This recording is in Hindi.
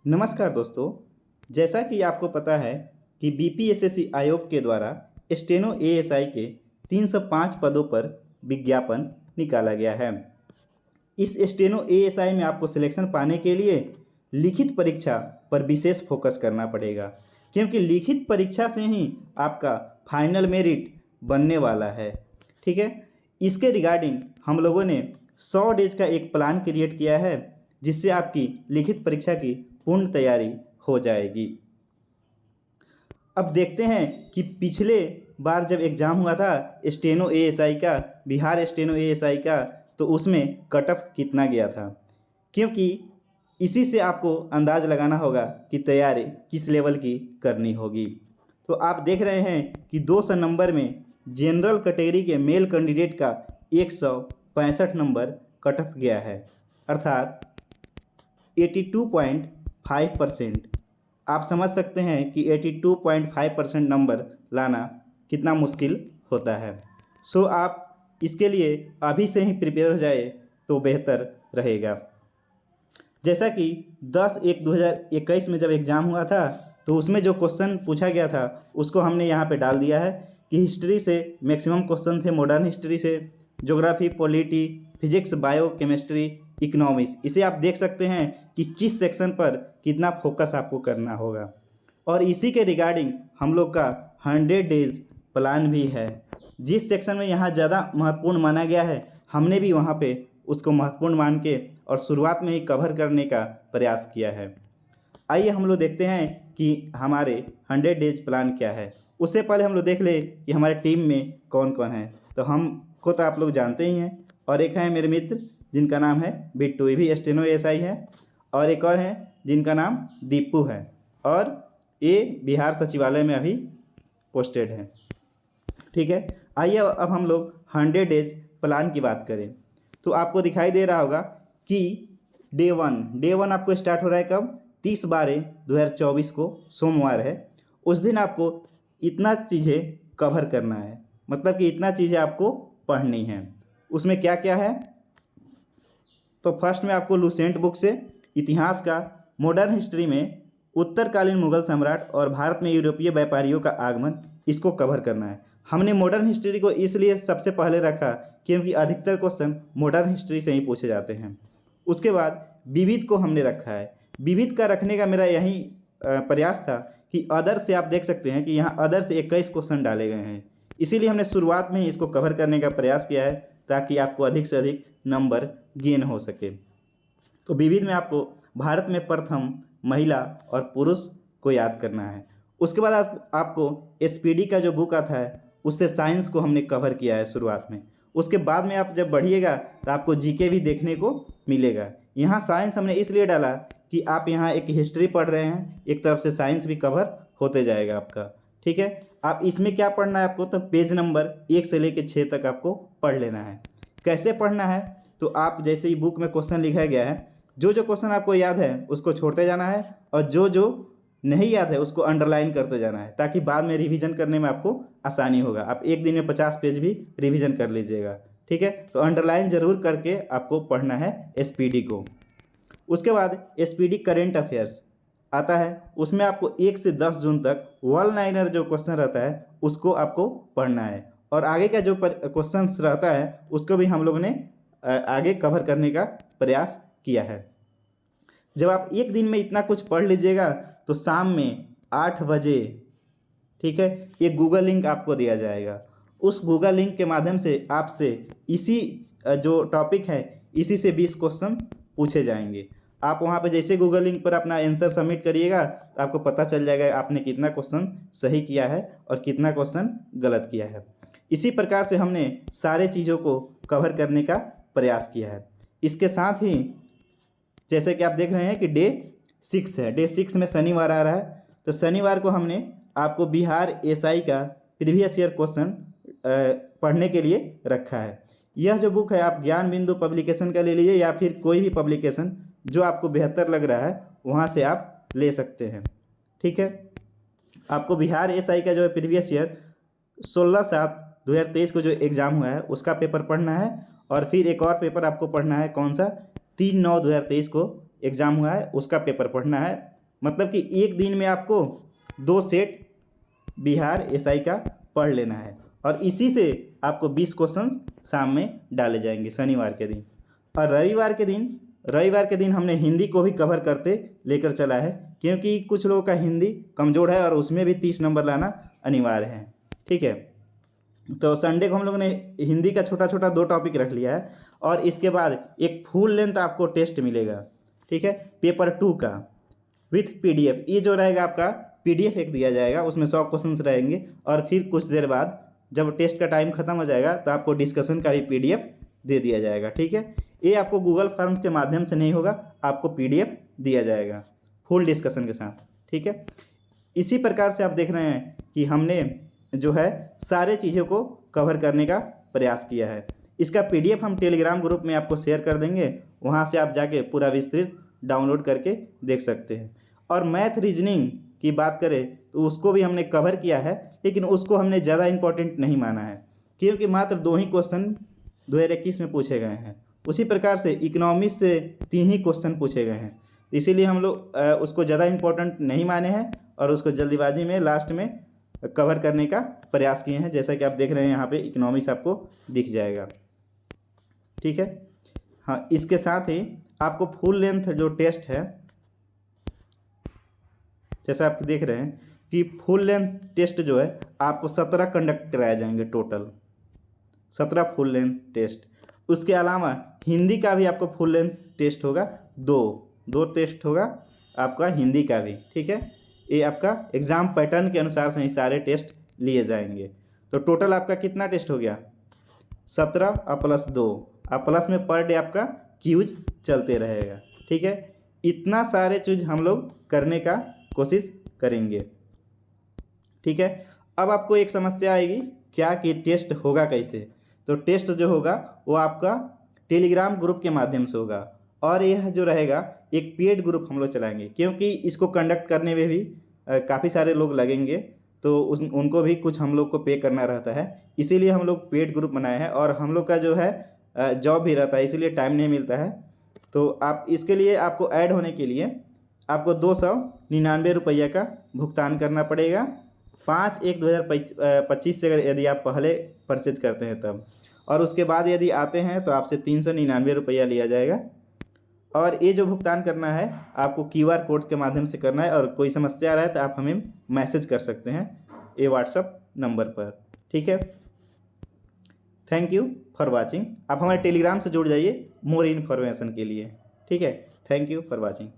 नमस्कार दोस्तों। जैसा कि आपको पता है कि बीपीएसएससी आयोग के द्वारा स्टेनो एएसआई के 305 पदों पर विज्ञापन निकाला गया है। इस स्टेनो एएसआई में आपको सिलेक्शन पाने के लिए लिखित परीक्षा पर विशेष फोकस करना पड़ेगा, क्योंकि लिखित परीक्षा से ही आपका फाइनल मेरिट बनने वाला है। ठीक है, इसके रिगार्डिंग हम लोगों ने 100 डेज का एक प्लान क्रिएट किया है, जिससे आपकी लिखित परीक्षा की पूर्ण तैयारी हो जाएगी। अब देखते हैं कि पिछले बार जब एग्ज़ाम हुआ था स्टेनो एएसआई का, बिहार स्टेनो एएसआई का, तो उसमें कट ऑफ कितना गया था, क्योंकि इसी से आपको अंदाज़ लगाना होगा कि तैयारी किस लेवल की करनी होगी। तो आप देख रहे हैं कि 200 नंबर में जनरल कैटेगरी के मेल कैंडिडेट का 165 नंबर कट ऑफ गया है, अर्थात 82.5%। आप समझ सकते हैं कि 82.5% नंबर लाना कितना मुश्किल होता है। सो आप इसके लिए अभी से ही प्रिपेयर हो जाए तो बेहतर रहेगा। जैसा कि 10/1/2021 में जब एग्ज़ाम हुआ था, तो उसमें जो क्वेश्चन पूछा गया था उसको हमने यहाँ पे डाल दिया है कि हिस्ट्री से मैक्सिमम क्वेश्चन थे, मॉडर्न हिस्ट्री से, geography, polity, physics, bio, chemistry, economics. इसे आप देख सकते हैं कि किस सेक्शन पर कितना फोकस आपको करना होगा। और इसी के रिगार्डिंग हम लोग का 100 डेज प्लान भी है। जिस सेक्शन में यहाँ ज़्यादा महत्वपूर्ण माना गया है, हमने भी वहाँ पे उसको महत्वपूर्ण मान के और शुरुआत में ही कवर करने का प्रयास किया है। आइए हम लोग देखते हैं कि हमारे 100 डेज प्लान क्या है। उससे पहले हम लोग देख ले कि हमारे टीम में कौन कौन है। तो हमको तो आप लोग जानते ही हैं, और एक है मेरे मित्र जिनका नाम है बिट्टू, ये भी स्टेनो एएसआई है, और एक और है जिनका नाम दीपू है, और ये बिहार सचिवालय में अभी पोस्टेड है। ठीक है, आइए अब हम लोग 100 डेज प्लान की बात करें। तो आपको दिखाई दे रहा होगा कि डे वन आपको स्टार्ट हो रहा है कब? 30/12/2024 को सोमवार है। उस दिन आपको इतना चीज़ें कवर करना है, मतलब कि इतना चीज़ें आपको पढ़नी है। उसमें क्या क्या है? तो फर्स्ट में आपको लुसेंट बुक से इतिहास का, मॉडर्न हिस्ट्री में उत्तरकालीन मुगल सम्राट और भारत में यूरोपीय व्यापारियों का आगमन, इसको कवर करना है। हमने मॉडर्न हिस्ट्री को इसलिए सबसे पहले रखा क्योंकि अधिकतर क्वेश्चन मॉडर्न हिस्ट्री से ही पूछे जाते हैं। उसके बाद विविध को हमने रखा है। विविध का रखने का मेरा यही प्रयास था कि अदर से आप देख सकते हैं कि यहाँ अदर से 21 क्वेश्चन डाले गए हैं, इसीलिए हमने शुरुआत में ही इसको कवर करने का प्रयास किया है ताकि आपको अधिक से अधिक नंबर गेन हो सके। तो विविध में आपको भारत में प्रथम महिला और पुरुष को याद करना है। उसके बाद आपको एसपीडी का जो बुक आता है उससे साइंस को हमने कवर किया है शुरुआत में। उसके बाद में आप जब बढ़िएगा तो आपको जीके भी देखने को मिलेगा। यहाँ साइंस हमने इसलिए डाला कि आप यहाँ एक हिस्ट्री पढ़ रहे हैं, एक तरफ से साइंस भी कवर होते जाएगा आपका। ठीक है, आप इसमें क्या पढ़ना है आपको? तो पेज नंबर 1 से लेकर 6 तक आपको पढ़ लेना है। कैसे पढ़ना है? तो आप जैसे ही बुक में क्वेश्चन लिखा गया है, जो जो क्वेश्चन आपको याद है उसको छोड़ते जाना है, और जो जो नहीं याद है उसको अंडरलाइन करते जाना है, ताकि बाद में रिवीजन करने में आपको आसानी होगा। आप एक दिन में 50 पेज भी रिवीजन कर लीजिएगा। ठीक है, तो अंडरलाइन ज़रूर करके आपको पढ़ना है एसपीडी को। उसके बाद एसपीडी करेंट अफेयर्स आता है, उसमें आपको 1 से 10 जून तक वन लाइनर जो क्वेश्चन रहता है उसको आपको पढ़ना है, और आगे का जो क्वेश्चन रहता है उसको भी हम लोग ने आगे कवर करने का प्रयास किया है। जब आप एक दिन में इतना कुछ पढ़ लीजिएगा तो शाम में 8 बजे, ठीक है, ये गूगल लिंक आपको दिया जाएगा। उस गूगल लिंक के माध्यम से आपसे इसी जो टॉपिक है इसी से 20 क्वेश्चन पूछे जाएंगे। आप वहाँ पे जैसे गूगल लिंक पर अपना आंसर सबमिट करिएगा तो आपको पता चल जाएगा आपने कितना क्वेश्चन सही किया है और कितना क्वेश्चन गलत किया है। इसी प्रकार से हमने सारे चीज़ों को कवर करने का प्रयास किया है। इसके साथ ही जैसे कि आप देख रहे हैं कि डे 6 है, डे 6 में शनिवार आ रहा है, तो शनिवार को हमने आपको बिहार एसआई का प्रीवियस ईयर क्वेश्चन पढ़ने के लिए रखा है। यह जो बुक है आप ज्ञान बिंदु पब्लिकेशन का ले लीजिए, या फिर कोई भी पब्लिकेशन जो आपको बेहतर लग रहा है वहाँ से आप ले सकते हैं। ठीक है, आपको बिहार एसआई का जो है प्रीवियस ईयर 16/7/2023 को जो एग्ज़ाम हुआ है उसका पेपर पढ़ना है, और फिर एक और पेपर आपको पढ़ना है, कौन सा? 3/9/2023 को एग्ज़ाम हुआ है उसका पेपर पढ़ना है। मतलब कि एक दिन में आपको 2 सेट बिहार एसआई का पढ़ लेना है और इसी से आपको 20 क्वेश्चन शाम में डाले जाएंगे शनिवार के दिन। और रविवार के दिन हमने हिंदी को भी कवर करते लेकर चला है, क्योंकि कुछ लोगों का हिंदी कमज़ोर है और उसमें भी 30 नंबर लाना अनिवार्य है। ठीक है, तो संडे को हम लोगों ने हिंदी का छोटा छोटा 2 टॉपिक रख लिया है और इसके बाद एक फुल लेंथ आपको टेस्ट मिलेगा। ठीक है, पेपर 2 का विथ पीडीएफ। ये जो रहेगा आपका पीडीएफ एक दिया जाएगा, उसमें 100 क्वेश्चंस रहेंगे और फिर कुछ देर बाद जब टेस्ट का टाइम खत्म हो जाएगा तो आपको डिस्कशन का भी पीडीएफ दे दिया जाएगा। ठीक है, ये आपको गूगल फॉर्म्स के माध्यम से नहीं होगा, आपको पीडीएफ दिया जाएगा फुल डिस्कशन के साथ। ठीक है, इसी प्रकार से आप देख रहे हैं कि हमने जो है सारे चीज़ों को कवर करने का प्रयास किया है। इसका पीडीएफ हम टेलीग्राम ग्रुप में आपको शेयर कर देंगे, वहाँ से आप जाके पूरा विस्तृत डाउनलोड करके देख सकते हैं। और मैथ रीजनिंग की बात करें तो उसको भी हमने कवर किया है, लेकिन उसको हमने ज़्यादा इम्पोर्टेंट नहीं माना है, क्योंकि मात्र 2 ही क्वेश्चन 2021 में पूछे गए हैं। उसी प्रकार से इकोनॉमिक्स से 3 ही क्वेश्चन पूछे गए हैं, इसीलिए हम लोग उसको ज़्यादा इम्पोर्टेंट नहीं माने हैं और उसको जल्दीबाजी में लास्ट में कवर करने का प्रयास किए हैं। जैसा कि आप देख रहे हैं यहाँ पे इकोनॉमिक्स आपको दिख जाएगा। ठीक है, हाँ, इसके साथ ही आपको फुल लेंथ जो टेस्ट है, जैसा आप देख रहे हैं कि फुल लेंथ टेस्ट जो है आपको 17 कंडक्ट कराए जाएंगे, टोटल 17 फुल लेंथ टेस्ट। उसके अलावा हिंदी का भी आपको फुल लेंथ टेस्ट होगा, दो टेस्ट होगा आपका हिंदी का भी। ठीक है, ये आपका एग्ज़ाम पैटर्न के अनुसार से ही सारे टेस्ट लिए जाएंगे। तो टोटल आपका कितना टेस्ट हो गया, 17 और +2, और प्लस में पर डे आपका क्यूज चलते रहेगा। ठीक है, इतना सारे चीज़ हम लोग करने का कोशिश करेंगे। ठीक है, अब आपको एक समस्या आएगी क्या कि टेस्ट होगा कैसे। तो टेस्ट जो होगा वो आपका टेलीग्राम ग्रुप के माध्यम से होगा और यह जो रहेगा एक पेड ग्रुप हम लोग चलाएंगे, क्योंकि इसको कंडक्ट करने में भी काफ़ी सारे लोग लगेंगे, तो उनको भी कुछ हम लोग को पे करना रहता है, इसीलिए हम लोग पेड ग्रुप बनाए हैं। और हम लोग का जो है जॉब भी रहता है, इसीलिए टाइम नहीं मिलता है। तो आप इसके लिए आपको ऐड होने के लिए आपको 299 रुपये का भुगतान करना पड़ेगा 5/1/2025 से, अगर यदि आप पहले परचेज करते हैं तब, और उसके बाद यदि आते हैं तो आपसे 399 रुपया लिया जाएगा। और ये जो भुगतान करना है आपको QR कोड के माध्यम से करना है, और कोई समस्या रहे तो आप हमें मैसेज कर सकते हैं ये व्हाट्सअप नंबर पर। ठीक है, थैंक यू फॉर वाचिंग। आप हमारे टेलीग्राम से जुड़ जाइए मोर इन्फॉर्मेशन के लिए। ठीक है, थैंक यू फॉर वाचिंग।